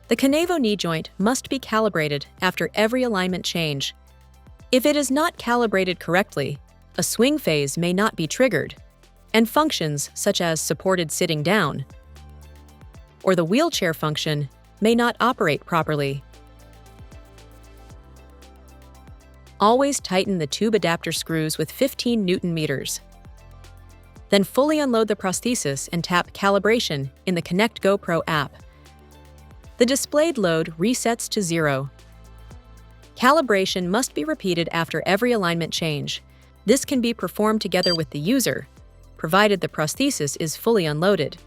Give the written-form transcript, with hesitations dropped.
The Kenevo knee joint must be calibrated after every alignment change. If it is not calibrated correctly, a swing phase may not be triggered, and functions such as supported sitting down or the wheelchair function may not operate properly. Always tighten the tube adapter screws with 15 Newton meters. Then fully unload the prosthesis and tap Calibration in the connectgo.pro app. The displayed load resets to 0. Calibration must be repeated after every alignment change. This can be performed together with the user, provided the prosthesis is fully unloaded.